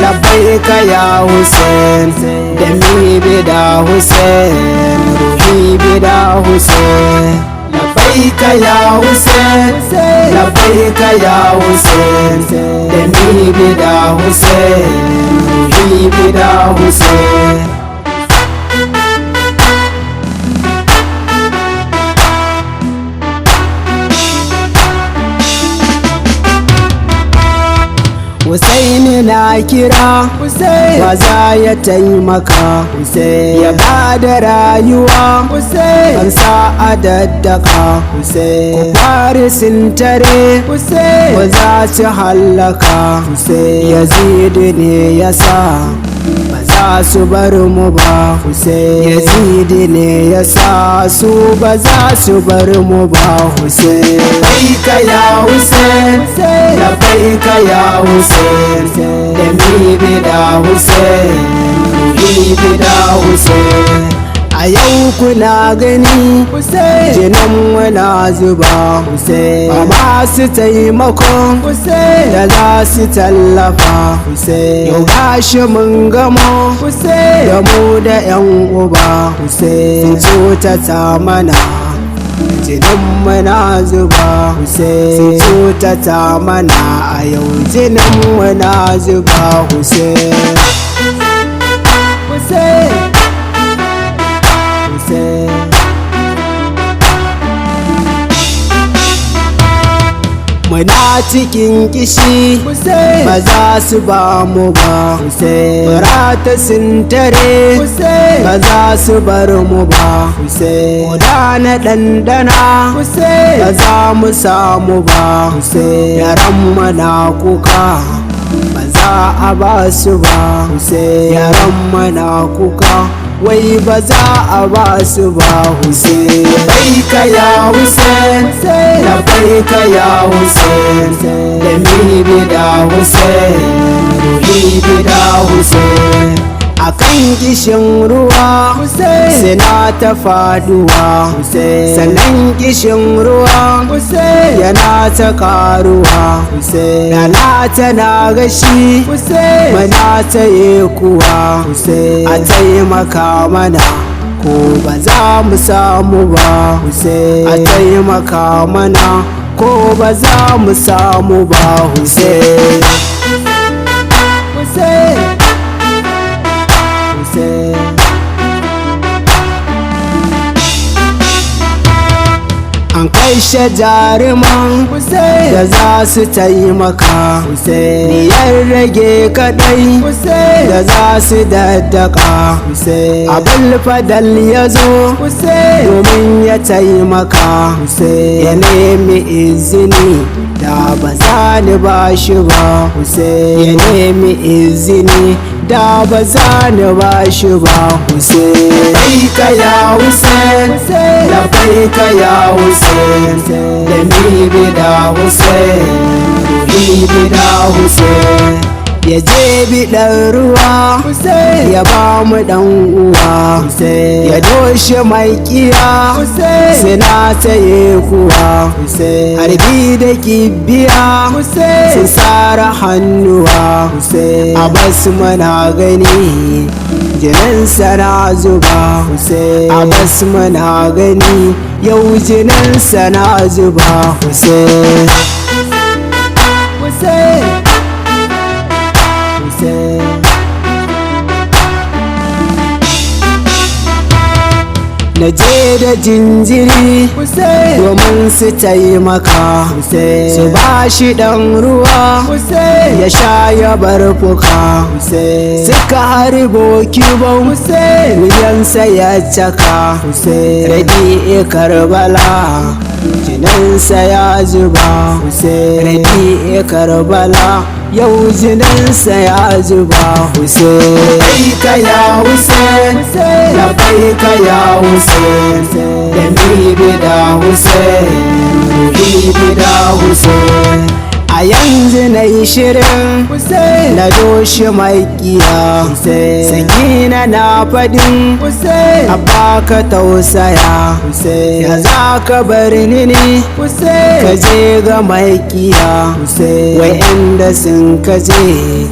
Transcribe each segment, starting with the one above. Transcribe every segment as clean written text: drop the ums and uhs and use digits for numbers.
labbaika ya Hussein da mi bida Hussein ruhi bida Hussein labbaika ya Hussein labbaika ya Hussein da mi bida Hussein ruhi bida Hussein Hussein na kira wa za ya taimaka ya bada rayuwa kansa a daddaka ku fari sun tare wa za su hallaka Yazid ne ya sa ba za su bar mu ba Yazid ne ya sa su ba za su bar mu ba labbaika ya Hussein labbaika ya Hussein da mi bida Hussein ruhi bida Hussein a yau kuna gani jinin wana zuba ba masu taimakon da za su tallafa yau gashi mun gamo da mu da 'yan uba sun cutata mana jinin mana zuba sun cutata mana a yau jinin mana zuba Hussein muna cikin kishi ba za su ba mu ba barata sun tare ba za su bar mu ba koda na ɗanɗana ba za mu samu ba yaran mana kuka ba za a ba su ba yaran mana kuka wai ba za a ba su ba Hussein labbaika ya Hussein labbaika ya Hussein da mi bida Hussein ruhi bida Hussein akan kishin ruwa suna ta faduwa sannan kishin ruwa yana ta karuwa yana tana gashi mana ta yi kuwa a taimaka mana ko ba za mu samu ba a taimaka mana ko ba za mu samu ba Hussein an kashe jaruman da za su taimaka niyar rage kadai da za su daddaka abul fadal ya zo domin ya taimaka ya nemi izini da ba za ni ba shi ba ya nemi izini da ba za ni ba shi ba labbaika ya Hussein labbaika ya Hussein da mi bida Hussein ruhi bida Hussein ya je biɗan ruwa ya ba mu ɗan uwa ya doshe mai kiya suna ta yi kuwa harbi da kibiya sun tsara hannuwa a bas mana gani jininsa na zuba a bas mana gani yau jininsa na zuba Hussein na je da jinjiri domin su taimaka su ba shi ɗan ruwa ya sha ya bar fuka suka harbo kibon wuyansa ya caka rabi Karbala jininsa ya zuba rabi Karbala yau jininsa ya zuba Hussein labbaika ya Hussein labbaika ya Hussein da mi bida Hussein ruhi bida Hussein a yanzu na yi shirin na doshi makiya sakina na fadin a baka tausaya ya za ka bar ni ne ka je ga makiya wa'inda sun kaje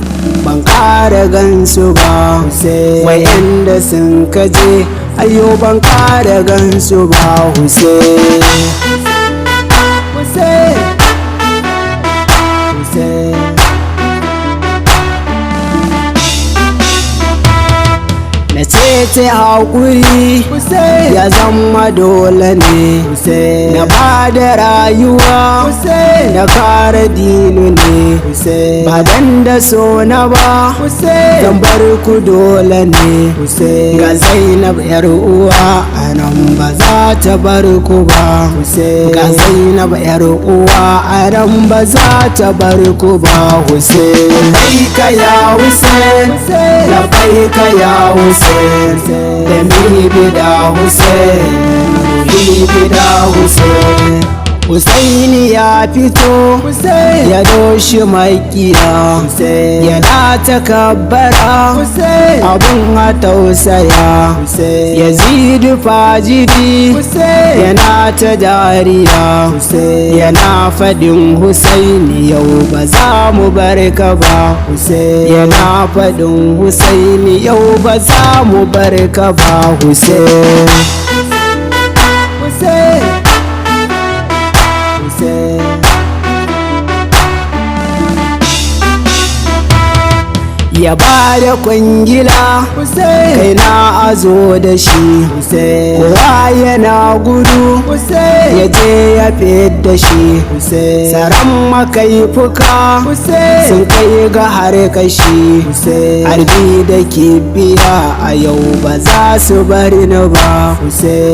ban ƙara gansu ba Hussein wayanda sun kaje ayo ban ƙara gansu ba Hussein Hussein Hussein na ce ta haƙuri ya zama dole ne na ba da rayuwa na kare dinu ne ba dan da so na ba zan bar ku dole ne ga Zainab yar uwa a nan ba za ta bar ku ba ga Zainab yar uwa a nan ba za ta bar ku ba Hussein ka ya Hussein labbaika ya Hussein da mi bida Hussein mi bida Hussein Husaini ya fito ya doshi makiya yana takabbara abun a tausaya Yazidu fajiri yana ta dariya yana fadin Husaini yau ba za mu barka ba yana fadin Husaini yau ba za mu barka ba Hussein ya ba da kwangila kai na azo da shi kowa yana gudu ya je ya da shi tsaron makaifuka sun kai ga har kashi harbi da kibiya a yau ba za su bari ni ba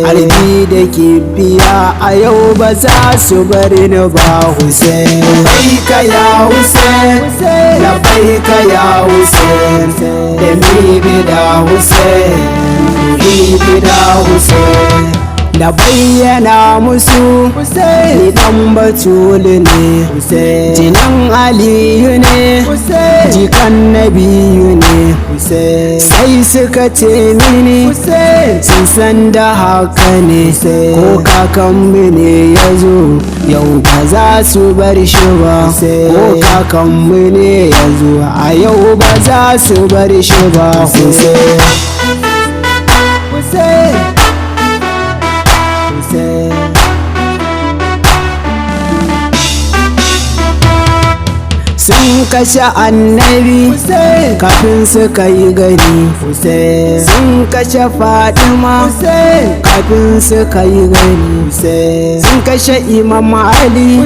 harbi da kibiya a yau ba za su bari ni ba Hussein labbaika ya Hussein labbaika ya Hussein da mi bida Hussein mi bida Hussein da bayyana musu ni dan batulu ne jinan Aliyu ne jikan Nabiyu ne sai suka ce mini sun san da haka ne ko kakanmu ne ya zo yau ba za su bar shi ba ko kakanmu ne ya zo a yau ba za su bar shi ba Hussein sun kashe annabi kafin su kai gani sun kashe Fatima kafin su kai gani sun kashe Imam Ali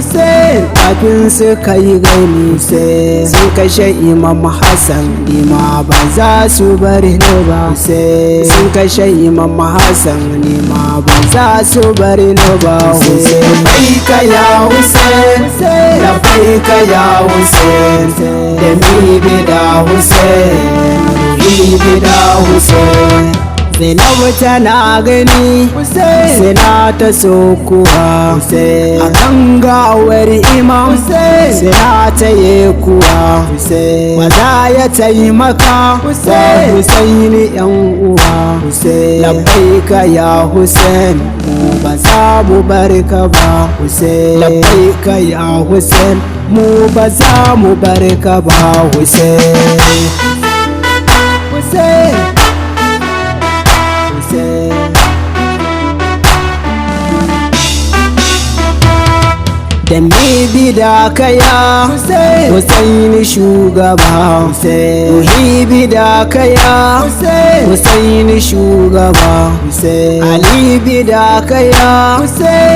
kafin su kai gani sun kashe Imam Hassan nima ba za su bari ni ba sun kashe Imam Hassan nima ba za su bari ni ba labbaika ya Hussein labbaika ya Hussein da mi bida Hussein mi bida Hussein Zainabu tana gani suna ta sokuwa a kan gawar imam suna ta yi kuwa maza ya taimaka wa Husaini yan uwa labbaika ya Hussein mu ba za mu barka ba labbaika ya Hussein mu ba za mu barka ba Hussein da mi bida kaya Husaini shugaba Muhibi da kaya Husaini shugaba Ali bida kaya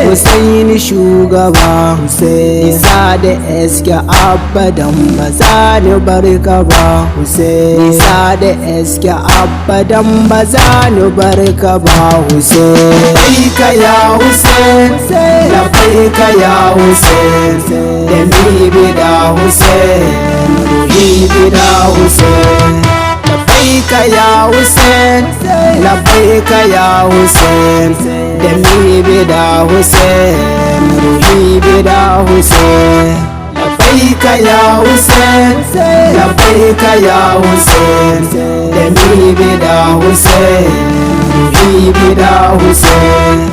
Husaini shugaba Isa da eske abadan ba za ni barka ba Isa da eske abadan ba za ni barka ba Hussein labbaika ya Hussein labbaika ya Hussein da mi bida Hussein mi bida Hussein labbaika ya Hussein labbaika ya Hussein da mi bida Hussein mi bida Hussein labbaika ya Hussein labbaika ya Hussein da mi bida Hussein mi bida Hussein